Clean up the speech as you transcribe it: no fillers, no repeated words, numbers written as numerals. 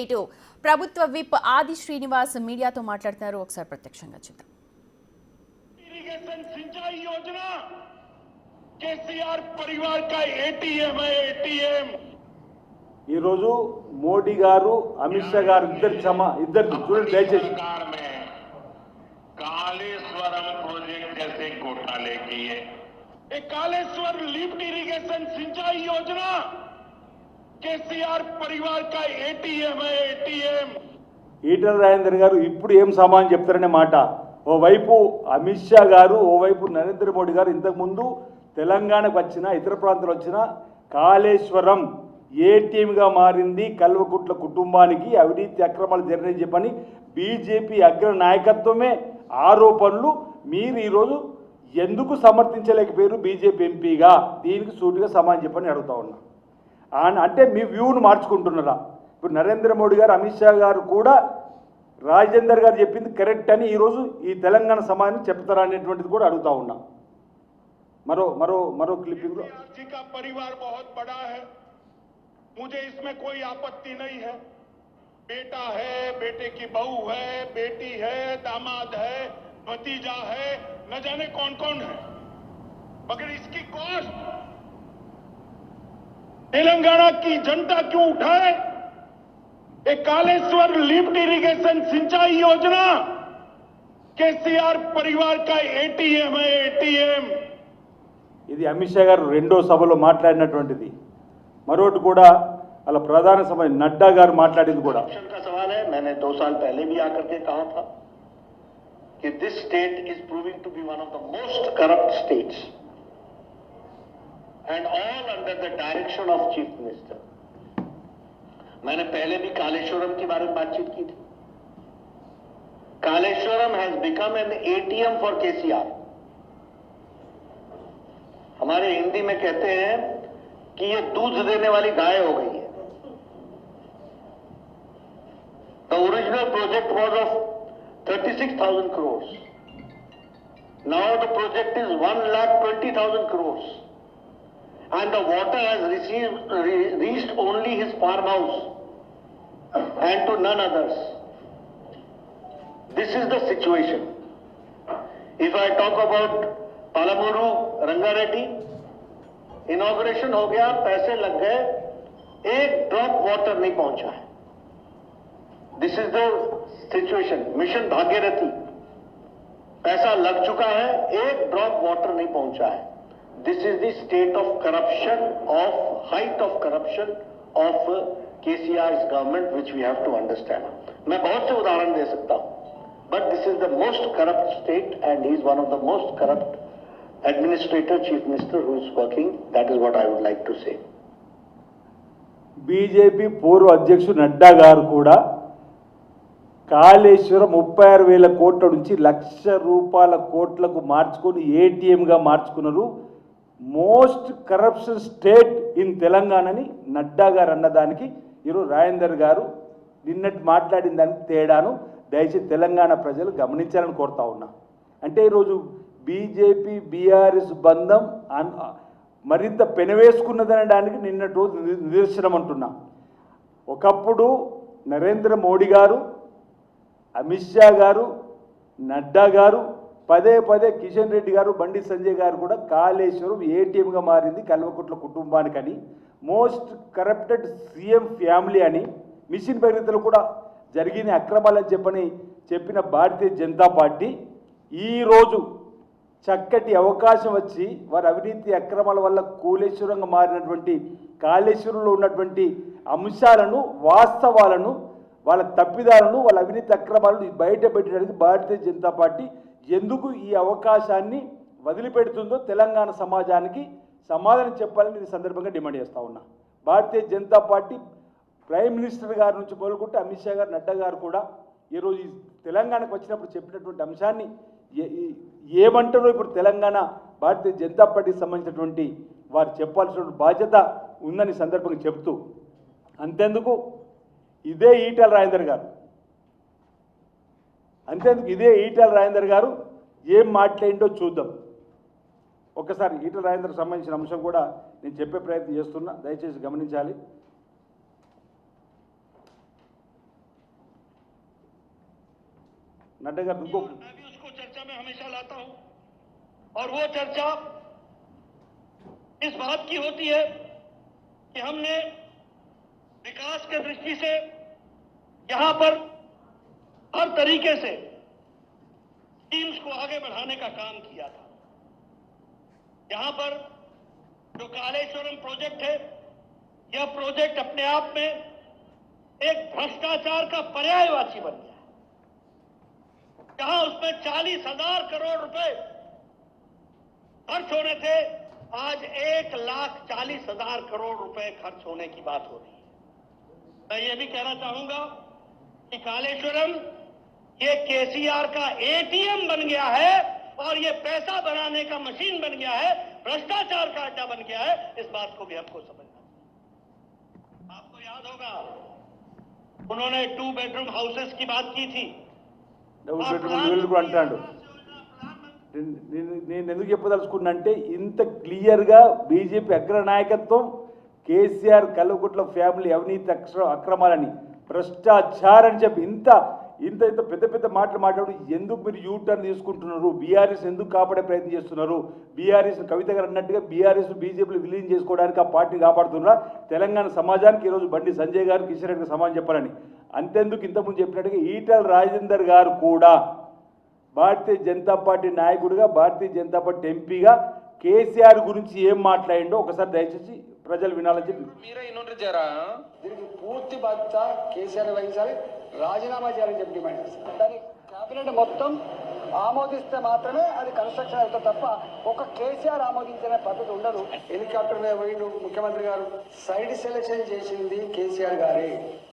ఇటు ప్రభుత్వ విప్ ఆది శ్రీనివాస్ మీడియాతో మాట్లాడుతున్నారు. ఒకసారి ప్రత్యక్షంగా చూద్దాం. इरिगेशन सिंचाई योजना केसीआर परिवार का एटीएम है। एटीएम ఈ రోజు మోడీ గారు అమిత్ షా గారు ఇద్దరు చూడండి దయచేసి सरकार में कालेश्वरम प्रोजेक्ट जैसे घोटाले किए। एक कालेश्वर लिफ्ट इरिगेशन सिंचाई योजना केसीआर परिवार का एटीएम है। एटीएम ఈటల రాజేందర్ గారు ఇప్పుడు ఏం సమానం చెప్తారనే మాట. ఓవైపు అమిత్ షా గారు, ఓవైపు నరేంద్ర మోడీ గారు ఇంతకుముందు తెలంగాణకు వచ్చిన ఇతర ప్రాంతాలు వచ్చిన కాళేశ్వరం ఏటీఎంగా మారింది, కల్వకుట్ల కుటుంబానికి అవినీతి అక్రమాలు జరిగినాయని చెప్పని బీజేపీ అగ్ర నాయకత్వమే ఆరోపణలు. మీరు ఈరోజు ఎందుకు సమర్థించలేకపోయారు బీజేపీ ఎంపీగా? దీనికి సూటిగా సమాధానం చెప్పని అడుగుతా ఉన్నా. అంటే మీ వ్యూను మార్చుకుంటున్నారా? ఇప్పుడు నరేంద్ర మోడీ గారు, అమిత్ షా గారు కూడా రాజేందర్ గారు చెప్పింది కరెక్ట్ అని ఈరోజు ఈ తెలంగాణ సమాజాన్ని చెప్తారా అనేటువంటిది కూడా అడుగుతా ఉన్నా. మరో క్లిప్పింగ్ లో जी का परिवार बहुत बड़ा है, मुझे इसमें कोई आपत्ति नहीं है। बेटा है, बेटे की बहू है, बेटी है, दामाद है, भतीजा है, न जाने कौन कौन है, मगर इसकी कॉस्ट तेलंगाना की जनता क्यों उठाए? एक कालेश्वर लिफ्ट इरिगेशन सिंचाई योजना केसीआर परिवार का एटीएम है। एटीएम ఇది అమిత్ షా గారు రెండో సభలో మాట్లాడినటువంటిది. మరొకటి కూడా అలా ప్రధాన సభ నడ్డా గారు మాట్లాడింది కూడా. करप्शन का सवाल है। मैंने 2 साल पहले भी आकर के कहा था कि this state is proving to be one of the most corrupt states and all under the direction of chief minister. मैंने पहले भी कालेश्वरम के बारे में बातचीत की थी। Kaleshwaram has become an ATM for KCR. हमारे हिंदी में कहते हैं कि ये दूध देने वाली गाय हो गई है। The original project was of 36,000 crores. Now the project is 1,20,000 crores. And the water has reached only his farmhouse and to none others. This is the situation. If I talk about Palamuru Rangareddy, inauguration हो गया, पैसे लग गए, एक drop water नहीं पहुंचा है। This is the situation. Mission Bhagirathi पैसा लग चुका है, एक ड्रॉप वाटर नहीं पहुंचा है। This is the state of corruption, of height of corruption of KCR government, which we have to understand. मैं बहुत से उदाहरण दे सकता हूं, but this is the most corrupt state and he is one of the most corrupt administrator, chief minister who is working. That is what I would like to say. BJP పూర్వ అధ్యక్షుడు నడ్డా గారు కూడా కాళేశ్వరం 36,000 కోట్ల నుంచి 1,00,000 రూపాయల కోట్లకు మార్చుకొని ఏటీఎంగా మార్చుకున్నారు. మోస్ట్ కరప్షన్ స్టేట్ ఇన్ తెలంగాణని నడ్డా గారు అన్నదానికి ఈరోజు రాజేందర్ గారు నిన్నటి మాట్లాడిన దానికి తేడాను దయచేసి తెలంగాణ ప్రజలు గమనించాలని కోరుతా ఉన్నా. అంటే ఈరోజు బీజేపీ బీఆర్ఎస్ బంధం మరింత పెనవేసుకున్నదనడానికి నిన్నటి రోజు నిదర్శనం అంటున్నా. ఒకప్పుడు నరేంద్ర మోడీ గారు, అమిత్ షా గారు, నడ్డా గారు, పదే కిషన్ రెడ్డి గారు, బండి సంజయ్ గారు కూడా కాళేశ్వరం ఏటీఎంగా మారింది కల్వకుట్ల కుటుంబానికని, మోస్ట్ కరప్టెడ్ సీఎం ఫ్యామిలీ అని, మిషన్ భగీరథలో కూడా జరిగిన అక్రమాలని చెప్పిన భారతీయ జనతా పార్టీ ఈరోజు చక్కటి అవకాశం వచ్చి వారి అవినీతి అక్రమాల వల్ల కూలేశ్వరంగా మారినటువంటి కాళేశ్వరంలో ఉన్నటువంటి అంశాలను, వాస్తవాలను, వాళ్ళ తప్పిదాలను, వాళ్ళ అవినీతి అక్రమాలను బయట పెట్టడానికి భారతీయ జనతా పార్టీ ఎందుకు ఈ అవకాశాన్ని వదిలిపెడుతుందో తెలంగాణ సమాజానికి సమాధానం చెప్పాలని ఈ సందర్భంగా డిమాండ్ చేస్తూ ఉన్నా. Bharatiya Janata party prime minister గారి నుంచి మొదలుకుంటే అమిత్ షా గారు, నడ్డా గారు కూడా ఈరోజు ఈ తెలంగాణకు వచ్చినప్పుడు చెప్పినటువంటి అంశాన్ని ఏమంటారో ఇప్పుడు తెలంగాణ భారతీయ జనతా పార్టీకి సంబంధించినటువంటి వారు చెప్పాల్సిన బాధ్యత ఉందని సందర్భంగా చెప్తూ, అంతేందుకు ఇదే ఈటల రాజేందర్ గారు ఏం మాట్లాడిందో చూద్దాం. ఒకసారి ఈటల రాజేందర్కి సంబంధించిన అంశం కూడా నేను చెప్పే ప్రయత్నం చేస్తున్నా, దయచేసి గమనించాలి. నడ్డా గారు ఇంకో मैं भी उसको चर्चा में हमेशा लाता हूं और वो चर्चा इस बात की होती है कि हमने विकास के दृष्टि से यहां पर हर तरीके से स्कीम्स को आगे बढ़ाने का काम किया था। यहां पर जो कालेश्वरम प्रोजेक्ट है, यह प्रोजेक्ट अपने आप में एक भ्रष्टाचार का पर्यायवाची बन गया। जहां उसमें 40,000 करोड़ रुपए खर्च होने थे, आज 1,40,000 करोड़ रुपए खर्च होने की बात हो रही है। मैं ये भी कहना चाहूंगा कि कालेश्वरम ये केसीआर का एटीएम बन गया है और ये पैसा बनाने का मशीन बन गया है, भ्रष्टाचार का अड्डा बन गया है। इस बात को भी हमको समझना चाहिए। आपको याद होगा उन्होंने 2 बेडरूम हाउसेस की बात की थी। డబుల్ బెడ్రూమ్ ఇల్లు కూడా అంటాడు. నేను ఎందుకు చెప్పదలుచుకున్నా అంటే ఇంత క్లియర్గా బీజేపీ అగ్ర నాయకత్వం కేసీఆర్ కల్వకుట్ల ఫ్యామిలీ అవినీతి అక్రమాలని భ్రష్టాచారం చెప్పి ఇంత ఇంత ఇంత పెద్ద పెద్ద మాటలు మాట్లాడు ఎందుకు మీరు యూటర్న్ తీసుకుంటున్నారు, బీఆర్ఎస్ ఎందుకు కాపాడే ప్రయత్నం చేస్తున్నారు, బీఆర్ఎస్ కవిత గారు అన్నట్టుగా బీఆర్ఎస్ బీజేపీలో విలీనం చేసుకోవడానికి ఆ పార్టీని కాపాడుతున్నారా, తెలంగాణ సమాజానికి ఈరోజు బండి సంజయ్ గారు కిషన్ రెడ్డికి సమాధానం చెప్పాలని. అంతెందుకు ఇంతకుముందు చెప్పినట్టుగా ఈటెల రాజేందర్ గారు కూడా భారతీయ జనతా పార్టీ నాయకుడిగా భారతీయ జనతా పార్టీ ఎంపీగా కేసీఆర్ గురించి ఏం మాట్లాడిండో ఒకసారి దయచేసి ప్రజలు వినాలని చెప్పి మీరే ఇన్నోండ్రి జరా దీనికి పూర్తి బాధ్యత కేసీఆర్ వహించాలి, రాజీనామా చేయాలని చెప్పి డిమాండ్ చేస్తారు. దాని కేబినెట్ మొత్తం ఆమోదిస్తే మాత్రమే అది కన్స్ట్రక్షన్ అవుతుంది తప్ప ఒక కేసీఆర్ ఆమోదించిన పద్ధతి ఉండదు. హెలికాప్టర్ మీద పోయిండు ముఖ్యమంత్రి గారు, సైడ్ సెలెక్షన్ చేసింది కేసీఆర్ గారే.